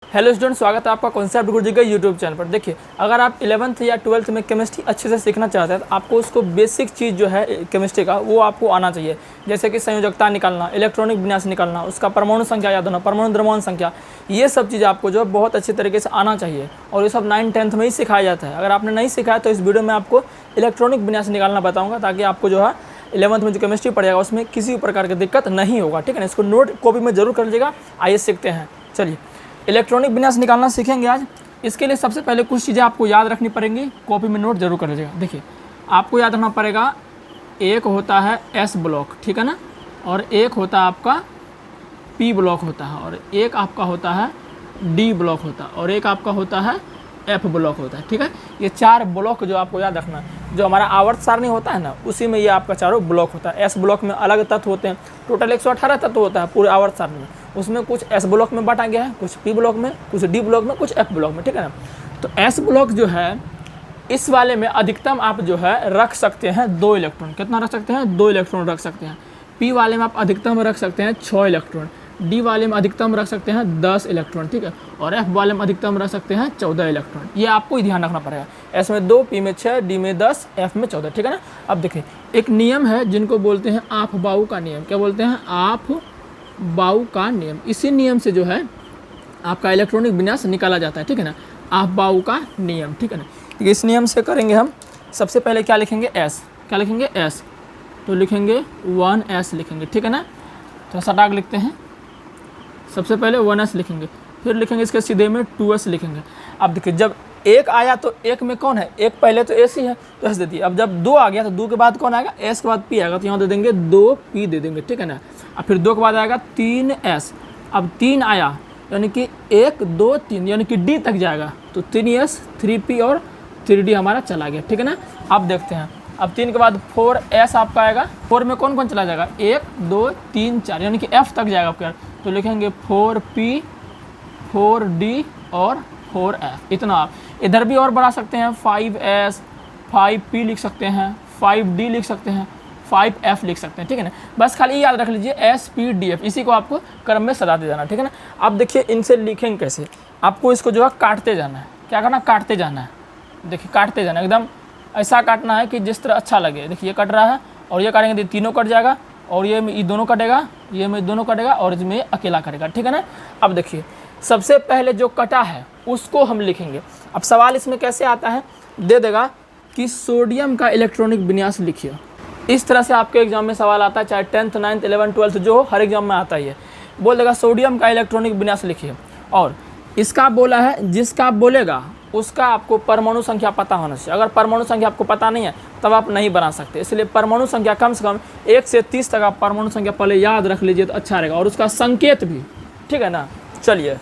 Hello student, स्वागत है आपका कॉन्सेप्ट गुरुजी के यूट्यूब चैनल पर। देखिए, अगर आप 11th या 12th में केमिस्ट्री अच्छे से सीखना चाहते हैं तो आपको उसको बेसिक चीज़ जो है केमिस्ट्री का वो आपको आना चाहिए। जैसे कि संयोजकता निकालना, इलेक्ट्रॉनिक विन्यास निकालना, उसका परमाणु संख्या याद होना, परमाणु द्रव्यमान संख्या, ये सब चीज़ आपको जो है बहुत अच्छे तरीके से आना चाहिए और ये सब 9th-10th में ही सिखाया जाता है। अगर आपने नहीं सीखा है तो इस वीडियो में आपको इलेक्ट्रॉनिक विन्यास निकालना बताऊँगा ताकि आपको जो है 11th में जो केमिस्ट्री पढ़ेगा उसमें किसी प्रकार की दिक्कत नहीं होगा। ठीक है ना, इसको नोट कॉपी में जरूर कर लीजिएगा। आइए सीखते हैं। चलिए, इलेक्ट्रॉनिक विन्यास निकालना सीखेंगे आज। इसके लिए सबसे पहले कुछ चीज़ें आपको याद रखनी पड़ेंगी, कॉपी में नोट जरूर कर लीजिएगा। देखिए, आपको याद रखना पड़ेगा, एक होता है एस ब्लॉक, ठीक है ना, और एक होता है आपका पी ब्लॉक होता है, और एक आपका होता है डी ब्लॉक होता है, और एक आपका होता है एफ ब्लॉक होता है। ठीक है, ये चार ब्लॉक जो आपको याद रखना है। जो हमारा आवर्त सारणी होता है ना, उसी में ये आपका चारों ब्लॉक होता है। एस ब्लॉक में अलग तत्व होते हैं, टोटल 118 तत्व होता है पूरे आवर्त सारणी में। उसमें कुछ एस ब्लॉक में बांटा गया है, कुछ पी ब्लॉक में, कुछ डी ब्लॉक में, कुछ एफ ब्लॉक में। ठीक है ना, तो एस ब्लॉक जो है इस वाले में अधिकतम आप जो है रख सकते हैं 2 इलेक्ट्रॉन। कितना रख सकते हैं? 2 इलेक्ट्रॉन रख सकते हैं। पी वाले में आप अधिकतम रख सकते हैं 6 इलेक्ट्रॉन, डी वाले में अधिकतम रख सकते हैं 10 इलेक्ट्रॉन, ठीक है, और एफ वाले में अधिकतम रख सकते हैं 14 इलेक्ट्रॉन। ये आपको ही ध्यान रखना पड़ेगा। एस में 2, पी में 6, डी में 10, एफ में 14। ठीक है ना। अब देखिए, एक नियम है जिनको बोलते हैं आप बाऊ का नियम। क्या बोलते हैं? आप बाऊ का नियम। इसी नियम से जो है आपका इलेक्ट्रॉनिक विन्यास निकाला जाता है। ठीक है ना, आप बाऊ का नियम। ठीक है ना, इस नियम से करेंगे हम। सबसे पहले क्या लिखेंगे? एस। क्या लिखेंगे? एस। तो लिखेंगे 1s लिखेंगे। ठीक है ना, तो सटाक लिखते हैं। सबसे पहले 1s लिखेंगे, फिर लिखेंगे इसके सीधे में 2s लिखेंगे। अब देखिए, जब एक आया तो एक में कौन है? एक पहले तो एस ही है, तो एस दे दिए। अब जब 2 आ गया तो 2 के बाद कौन आएगा? एस के बाद पी आएगा, तो यहाँ दे देंगे 2p दे देंगे। ठीक है ना, अब फिर 2 के बाद आएगा 3s। अब 3 आया यानी कि 1, 2, 3 यानी कि डी तक जाएगा, तो 3s, 3p और 3d हमारा चला गया। ठीक है ना। अब देखते हैं, अब 3 के बाद 4s आपका आएगा। 4 में कौन कौन चला जाएगा? 1, 2, 3, 4 यानी कि f तक जाएगा आपका, तो लिखेंगे 4p, 4d और 4f। इतना आप इधर भी और बढ़ा सकते हैं, 5s, 5p लिख सकते हैं, 5d लिख सकते हैं, 5f लिख सकते हैं। ठीक है ना, बस खाली याद रख लीजिए s, p, d, f, इसी को आपको क्रम में सजाते जाना। ठीक है ना। अब देखिए, इनसे लिखेंगे कैसे? आपको इसको जो है काटते जाना है। क्या करना? काटते जाना है। देखिए, काटते जाना, एकदम ऐसा काटना है कि जिस तरह अच्छा लगे। देखिए, ये कट रहा है और ये काटेंगे तो तीनों कट जाएगा, और ये दोनों कटेगा, ये में दोनों कटेगा, और इसमें अकेला कटेगा। ठीक है ना। अब देखिए, सबसे पहले जो कटा है उसको हम लिखेंगे। अब सवाल इसमें कैसे आता है? दे देगा कि सोडियम का इलेक्ट्रॉनिक विन्यास लिखिए। इस तरह से आपके एग्जाम में सवाल आता है, चाहे 10th, 9th, 11th, 12th जो हो, हर एग्जाम में आता ही है। बोल देगा सोडियम का इलेक्ट्रॉनिक विन्यास लिखिए, और इसका बोला है जिसका आप बोलेगा उसका आपको परमाणु संख्या पता होना चाहिए। अगर परमाणु संख्या आपको पता नहीं है तब आप नहीं बना सकते। इसलिए परमाणु संख्या कम से कम 1 से 30 तक आप परमाणु संख्या पहले याद रख लीजिए तो अच्छा रहेगा, और उसका संकेत भी। ठीक है ना। चलिए,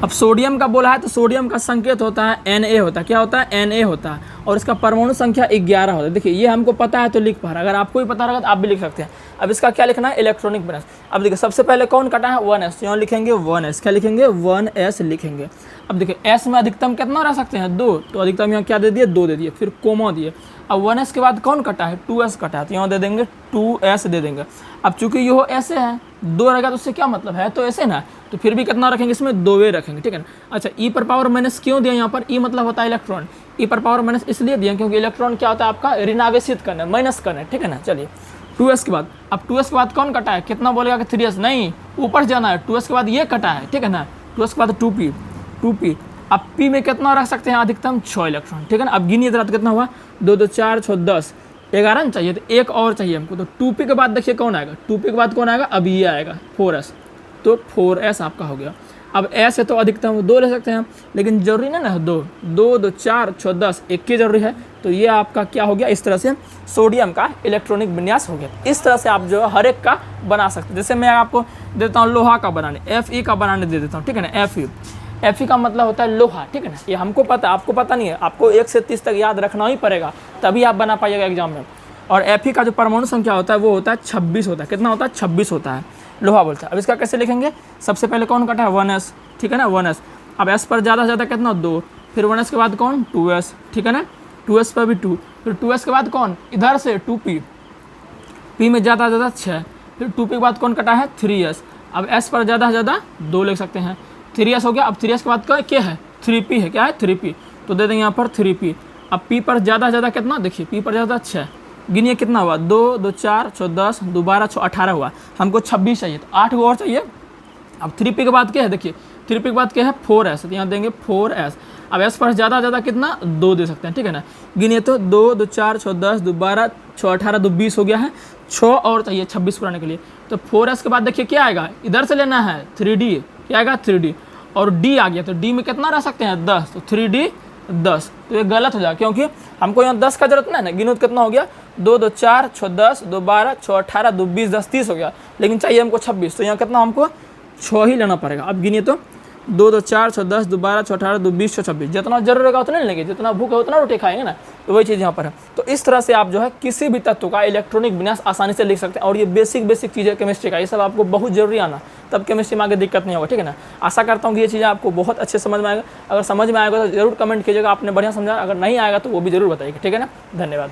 अब सोडियम का बोला है तो सोडियम का संकेत होता है Na होता है। क्या होता है? Na होता है, और इसका परमाणु संख्या 11 होता है। देखिए, ये हमको पता है तो लिख पा रहा है, अगर आपको भी पता रहेगा तो आप भी लिख सकते हैं। अब इसका क्या लिखना है? इलेक्ट्रॉनिक विन्यास। अब देखिए, सबसे पहले कौन कटा है? 1s, यहाँ लिखेंगे 1s। क्या लिखेंगे? 1s लिखेंगे। अब देखिए, s में अधिकतम कितना रह सकते हैं? 2, तो अधिकतम यहाँ क्या दे दिए? 2 दे दिए, फिर कोमा दिए। अब 1s के बाद कौन कटा है? 2s कटा है, तो यहाँ दे देंगे 2s दे देंगे। अब चूंकि ये ऐसे है, 2 रहेगा तो उससे क्या मतलब है? तो ऐसे ना, तो फिर भी कितना रखेंगे? इसमें 2 रखेंगे। ठीक है ना। अच्छा, ई पर पावर माइनस क्यों दिया यहाँ पर? ई मतलब होता है इलेक्ट्रॉन। ई पर पावर माइनस इसलिए दिया क्योंकि इलेक्ट्रॉन क्या होता है आपका? ऋणावेशित करना, माइनस करना। ठीक है ना। चलिए, 2s के बाद, अब 2s के बाद कौन कटा है? कितना बोलेगा कि 3s? नहीं, ऊपर जाना है। 2s के बाद ये कटा है। ठीक है ना। 2s के बाद 2p। अब p में कितना रख सकते हैं? अधिकतम 6 इलेक्ट्रॉन। ठीक है ना। अब गिनिए जरा, तो कितना हुआ? 2, 2, 4, 6, 10, 11 ना चाहिए, तो एक और चाहिए हमको। तो 2p के बाद देखिए कौन आएगा? 2p के बाद कौन आएगा? अब ये आएगा 4s, तो 4s आपका हो गया। अब s है तो अधिकतम 2 ले सकते हैं, लेकिन जरूरी नहीं ना 2, 2, 2, 4, 6, 10, 1 की जरूरी है। तो ये आपका क्या हो गया? इस तरह से सोडियम का इलेक्ट्रॉनिक विन्यास हो गया। इस तरह से आप जो है हर एक का बना सकते हैं। जैसे मैं आपको देता हूँ लोहा का बनाने, Fe का बनाने दे देता हूँ। ठीक है ना। Fe का मतलब होता है लोहा। ठीक है ना, ये हमको पता है, आपको पता नहीं है। आपको 1 से 30 तक याद रखना ही पड़ेगा, तभी आप बना पाइएगा एग्जाम में। और Fe का जो परमाणु संख्या होता है वो होता है 26 होता है। कितना होता है? 26 होता है, लोहा बोलता है। अब इसका कैसे लिखेंगे? सबसे पहले कौन कटा है? 1s। ठीक है ना, 1s। अब s पर ज़्यादा से ज़्यादा कितना? 2, फिर 1s के बाद कौन? 2s। ठीक है ना, 2s पर भी 2, फिर 2s के बाद कौन? इधर से 2p, p में ज़्यादा से ज़्यादा 6, फिर 2p के बाद कौन कटा है 3s। अब s पर ज़्यादा से ज़्यादा 2 लिख सकते हैं, 3s हो गया। अब 3s के बाद क्या है 3p है, क्या है 3p, तो दे देंगे यहाँ पर 3p। अब p पर ज़्यादा से ज़्यादा कितना, देखिए p पर ज़्यादा 6, गिनिए कितना हुआ 2 2 4 6 10 2 12 6 18 हुआ, हमको 26 चाहिए, तो 8 को और चाहिए। अब 3p के बाद क्या है, देखिए 3p के बाद क्या है 4s, तो यहाँ देंगे 4s। अब s पर ज़्यादा ज़्यादा कितना 2 दे सकते हैं, ठीक है ना। गिनिए तो 2 2 4 6 10 2 12 6 18 2 20 हो गया है, 6 और चाहिए 26 पुराने के लिए। तो 4s के बाद देखिए क्या आएगा, इधर से लेना है 3d, क्या आएगा 3d, और d आ गया, तो d में कितना रह सकते हैं 10, तो 3d 10। तो ये गलत हो जाएगा क्योंकि हमको यहाँ 10 का जरूरत नहीं है ना। गिनो तो कितना हो गया 2 2 4 6 10 2 12 6 18 2 20 10 30 हो गया, लेकिन चाहिए हमको 26, तो यहाँ कितना हमको 6 ही लेना पड़ेगा। अब गिनिए तो 2 2 4 6 10 2 12 6 18 2 20 6 26, जितना जरूर होगा उतना नहीं लेंगे, जितना भूख है उतना रोटी खाएंगे ना, तो वही चीज़ यहाँ पर है। तो इस तरह से आप जो है किसी भी तत्व का इलेक्ट्रॉनिक विन्यास आसानी से लिख सकते हैं, और ये बेसिक चीज़ है केमिस्ट्री का, ये सब आपको बहुत जरूरी आना, तब केमिस्ट्री में आगे दिक्कत नहीं होगा, ठीक है ना। आशा करता हूँ कि ये चीज़ें आपको बहुत अच्छे समझ में आएगा। अगर समझ में आएगा तो जरूर कमेंट कीजिएगा आपने बढ़िया समझा, अगर नहीं आएगा तो वो भी जरूर बताइएगा, ठीक है ना। धन्यवाद।